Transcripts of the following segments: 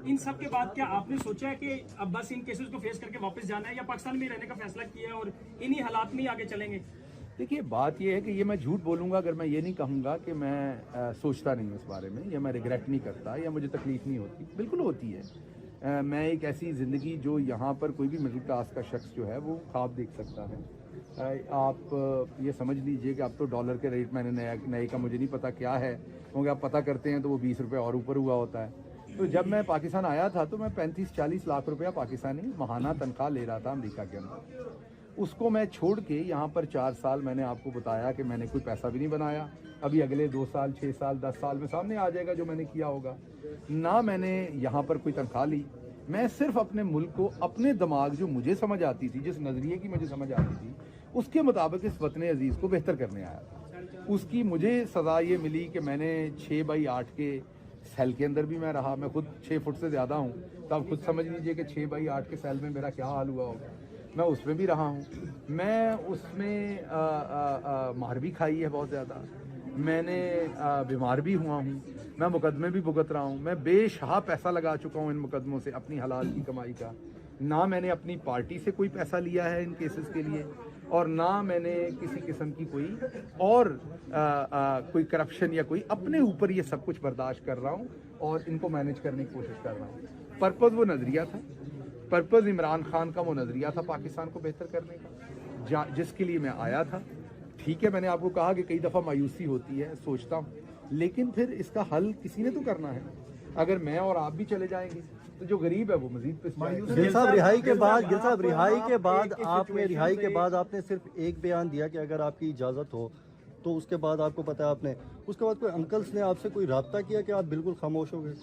इन सब के बाद क्या आपने सोचा है कि अब बस इन केसेस को फेस करके वापस जाना है या पाकिस्तान में रहने का फैसला किया है और इन्हीं हालात में ही आगे चलेंगे? देखिए, बात यह है कि ये मैं झूठ बोलूँगा अगर मैं ये नहीं कहूँगा कि मैं सोचता नहीं हूँ इस बारे में, या मैं रिग्रेट नहीं करता, या मुझे तकलीफ नहीं होती। बिल्कुल होती है। मैं एक ऐसी ज़िंदगी जो यहाँ पर कोई भी मिडिल क्लास का शख्स जो है वो ख्वाब देख सकता है। आप ये समझ लीजिए कि अब तो डॉलर के रेट मैंने नए का मुझे नहीं पता क्या है, क्योंकि आप पता करते हैं तो वो 20 रुपये और ऊपर हुआ होता है। तो जब मैं पाकिस्तान आया था तो मैं 35-40 लाख रुपया पाकिस्तानी माहाना तनख्वाह ले रहा था अमेरिका के अंदर। उसको मैं छोड़ के यहाँ पर 4 साल, मैंने आपको बताया कि मैंने कोई पैसा भी नहीं बनाया। अभी अगले 2 साल, 6 साल, 10 साल में सामने आ जाएगा जो मैंने किया होगा। ना मैंने यहाँ पर कोई तनख्वाह ली, मैं सिर्फ अपने मुल्क को अपने दिमाग जो मुझे समझ आती थी, जिस नज़रिए की मुझे समझ आती थी, उसके मुताबिक इस वतन अजीज़ को बेहतर करने आया था। उसकी मुझे सज़ा ये मिली कि मैंने 6x8 के सेल के अंदर भी मैं रहा। मैं खुद 6 फुट से ज़्यादा हूँ, तो आप खुद समझ लीजिए कि 6x8 के सेल में मेरा क्या हाल हुआ होगा। मैं उसमें भी रहा हूँ, मैं उसमें मार भी खाई है बहुत ज़्यादा, मैंने बीमार भी हुआ हूँ, मैं मुकदमे भी भुगत रहा हूँ, मैं बेशहा पैसा लगा चुका हूँ इन मुकदमों से अपनी हलाल की कमाई का। ना मैंने अपनी पार्टी से कोई पैसा लिया है इन केसेस के लिए, और ना मैंने किसी किस्म की कोई और कोई करप्शन या कोई, अपने ऊपर ये सब कुछ बर्दाश्त कर रहा हूँ और इनको मैनेज करने की कोशिश कर रहा हूँ। पर्पज़ वो नज़रिया था, पर्पज़ इमरान खान का वो नज़रिया था पाकिस्तान को बेहतर करने का, जिसके लिए मैं आया था। ठीक है, मैंने आपको कहा कि कई दफ़ा मायूसी होती है, सोचता हूँ, लेकिन फिर इसका हल किसी ने तो करना है। अगर मैं और आप भी चले जाएंगे तो जो गरीब है वो मजीद गिल साहब रिहाई के बाद आपने सिर्फ एक बयान दिया कि अगर आपकी इजाज़त हो तो उसके बाद आपको पता है आपने उसके बाद कोई अंकल्स ने आपसे कोई रब्ता किया कि आप बिल्कुल खामोश हो गए?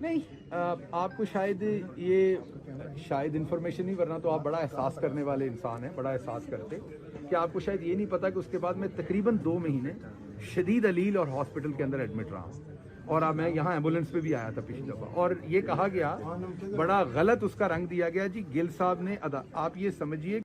नहीं, आपको शायद इन्फॉर्मेशन नहीं, वरना तो आप बड़ा एहसास करने वाले इंसान हैं, बड़ा एहसास करते कि आपको शायद ये नहीं पता कि उसके बाद मैं तकरीबन 2 महीने शदीद अलील और हॉस्पिटल के अंदर एडमिट रहा हूँ। और अब मैं यहाँ एम्बुलेंस पे भी आया था पिछली दफ़ा, और ये कहा गया, बड़ा गलत उसका रंग दिया गया जी गिल साहब ने आप ये समझिए